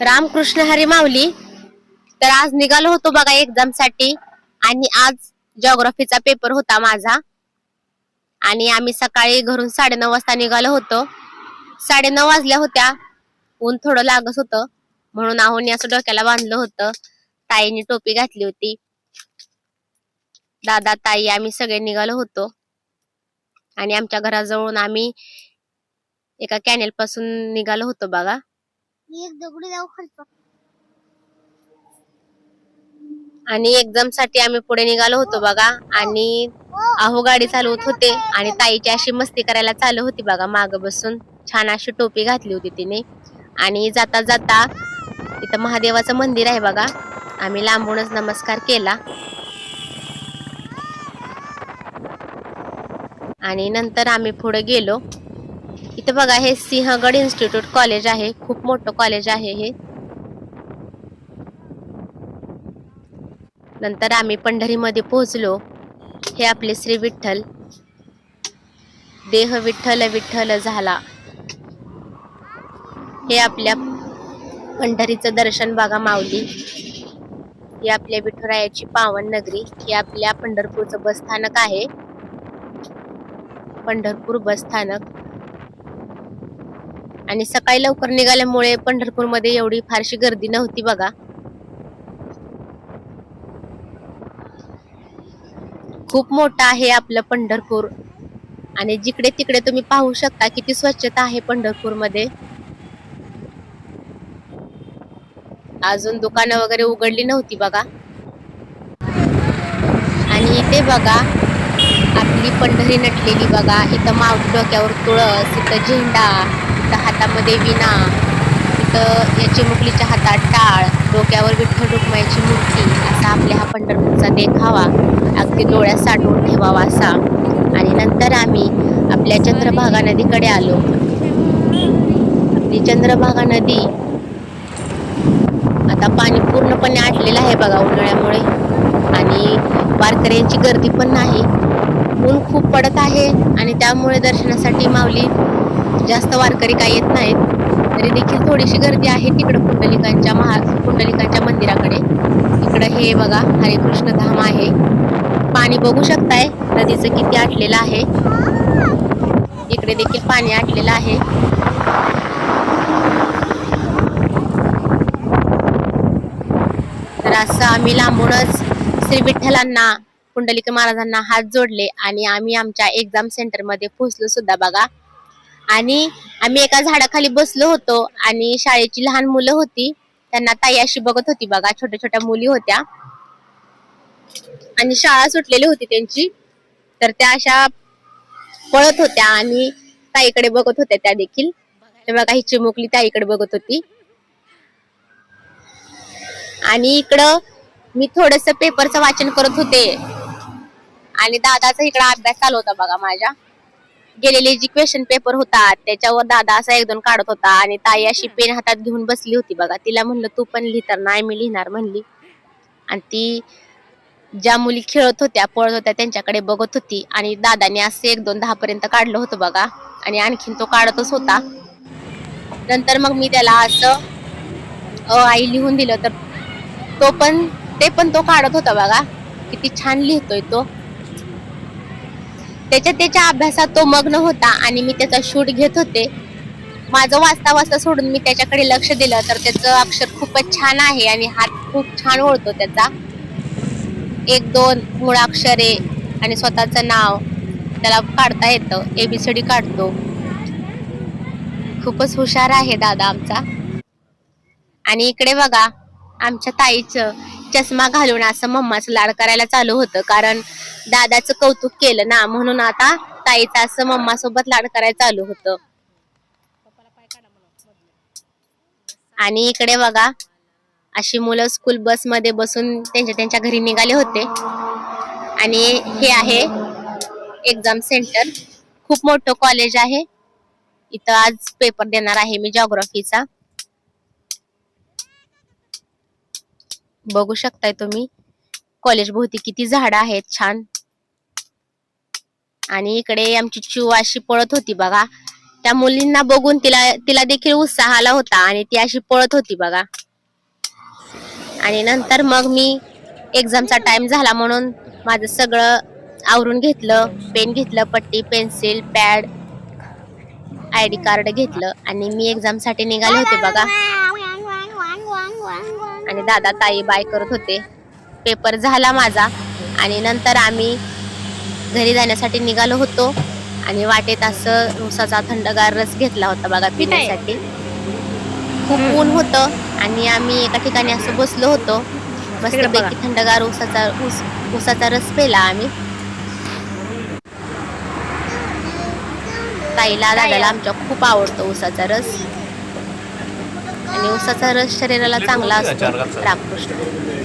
रामकृष्ण हरी माऊली. तर आज निघालो होतो बघा एक्झाम साठी आणि आज जिओग्राफीचा पेपर होता माझा आणि आम्ही सकाळी घरून 9:30 वाजता निघालो होतो. 9:30 वाजल्या होत्या. ऊन थोडं लागत होतं म्हणून आहोनी असं डोक्याला बांधलं होतं. ताईने टोपी घातली होती. दादा ताई आम्ही सगळे निघालो होतो आणि आमच्या घराजवळून आम्ही एका कॅनेल पासून निघालो होतो बघा. आणि एक्झाम साठी आम्ही पुढे निघालो होतो बघा आणि आहो गाडी चालवत होते आणि ताईची अशी मस्ती करायला चालू होती बघा माग बसून. छान अशी टोपी घातली होती तिने आणि जाता जाता इथं महादेवाचं मंदिर आहे बघा. आम्ही लांबूनच नमस्कार केला आणि नंतर आम्ही पुढे गेलो. इथं बघा हे सिंहगड इन्स्टिट्यूट कॉलेज आहे. खूप मोठं कॉलेज आहे हे. नंतर आम्ही पंढरीमध्ये पोहोचलो. हे आपले श्री विठ्ठल. देह विठ्ठल विठ्ठल झाला. हे आपल्या पंढरीचं दर्शन बघा माऊली. ही आपल्या विठुरायाची पावन नगरी. ही आपल्या पंढरपूरचं बस स्थानक आहे. पंढरपूर बस स्थानक. आणि सकाळी लवकर निघाल्यामुळे पंढरपूरमध्ये एवढी फारशी गर्दी नव्हती बघा. खूप मोठं आहे आपलं पंढरपूर आणि जिकडे तिकडे तुम्ही पाहू शकता किती स्वच्छता आहे पंढरपूर मध्ये. अजून दुकानं वगैरे उघडली नव्हती बघा. आणि इथे बघा आपली पंढरी नटलेली बघा. इथं माऊली डोक्यावर तुळस, इथं झेंडा, इथं हातामध्ये विणा, इथं या चिमुकलीच्या हातात टाळ, डोक्यावर विठ्ठल रुक्माईची मूर्ती. असा आपल्या हा पंढरपूरचा देखावा अगदी डोळ्यात साठवून ठेवावा असा. आणि नंतर आम्ही आपल्या चंद्रभागा नदीकडे आलो. आपली चंद्रभागा नदी आता पाणी पूर्णपणे आटलेलं आहे बघा उन्हाळ्यामुळे आणि वारकऱ्यांची गर्दी पण नाही. ऊन खूप पडत आहे आणि त्यामुळे दर्शनासाठी माऊली जास्त वारकरी काही येत नाहीत. तरी देखील थोडीशी गर्दी आहे तिकडे पुंडलिकांच्या मंदिराकडे. इकडे हे बघा हरे कृष्ण धाम आहे. पाणी बघू शकताय नदीचं किती आटलेलं आहे. इकडे देखील पाणी आटलेलं आहे. तर असं आम्ही लांबूनच श्री विठ्ठलांना, पुंडलिक महाराजांना हात जोडले आणि आम्ही आमच्या एक्झाम सेंटर मध्ये पोहोचलो सुद्धा बघा. आणि आम्ही एका झाडाखाली बसलो होतो आणि शाळेची लहान मुलं होती त्यांना ताई अशी बघत होती बघा. छोट्या छोट्या मुली होत्या आणि शाळा सुटलेली होती त्यांची. तर त्या अशा पळत होत्या आणि ताईकडे बघत होत्या त्या देखील. तर बघा ही चिमुकली ताईकडे बघत होती. आणि इकडं मी थोडस पेपरचं वाचन करत होते आणि दादाचा इकडं अभ्यास चालू होता बघा. माझ्या गेलेले जी क्वेश्चन पेपर होता त्याच्यावर दादा असा 1-2 काढत होता आणि ताई अशी पेन हातात घेऊन बसली होती बघा. तिला म्हणलं तू पण लिही तर नाही मी लिहिणार म्हणली. आणि ती ज्या मुली खेळत होत्या पळत होत्या त्यांच्याकडे बघत होती आणि दादाने असं 1-2 10 पर्यंत काढलं होतं बघा आणि आणखीन तो काढतच होता. नंतर मग मी त्याला असं आई लिहून दिलं तर ते पण तो काढत होता बघा. किती छान लिहितोय तो. त्याच्या अभ्यासात तो मग्न होता आणि मी त्याचा शूट घेत होते. माझं वाचता सोडून मी त्याच्याकडे लक्ष दिलं तर त्याचं अक्षर खूपच छान आहे आणि हात खूप छान ओळखतो त्याचा. 1-2 मुळाक्षरे आणि स्वतःचं नाव त्याला काढता येतं. ABCD काढतो. खूपच हुशार आहे दादा आमचा. आणि इकडे बघा आमच्या ताईचं चष्मा घालून असं मम्माचं लाड करायला चालू होतं कारण दादाचं कौतुक केलं ना म्हणून आता ताईचं असं मम्मा सोबत लाड करायला चालू होतं. आणि इकडे बघा अशी मुलं स्कूल बस मध्ये बसून त्यांच्या घरी निघाले होते. आणि हे आहे एक्झाम सेंटर. खूप मोठं कॉलेज आहे. इथं आज पेपर देणार आहे मी जिओग्राफीचा. बघू शकताय तुम्ही कॉलेज भोवती किती झाडं आहेत छान. आणि इकडे आमची चिऊ अशी पळत होती बघा. त्या मुलींना बघून तिला देखील उत्साह आला होता आणि ती अशी पळत होती बघा. आणि नंतर मग मी एक्झामचा टाइम झाला म्हणून माझं सगळं आवरून घेतलं, पेन घेतलं, पट्टी, पेन्सिल, पॅड, आयडी कार्ड घेतलं आणि मी एक्झामसाठी निघाले होते बघा. आणि दादा ताई बाय करत होते. पेपर झाला माझा आणि नंतर आम्ही घरी जाण्यासाठी निघालो होतो आणि वाटेत असं ऊसाचा थंडगार रस घेतला होता बघा पिण्यासाठी. खूप ऊन होतं आणि आम्ही एका ठिकाणी असं बसलो होतो. मस्तपैकी थंडगार ऊसाचा रस पेला आम्ही. ताईला दादाला आमच्या खूप आवडतो ऊसाचा रस आणि ऊसाचा रस शरीराला चांगला असतो. रामकृष्ण.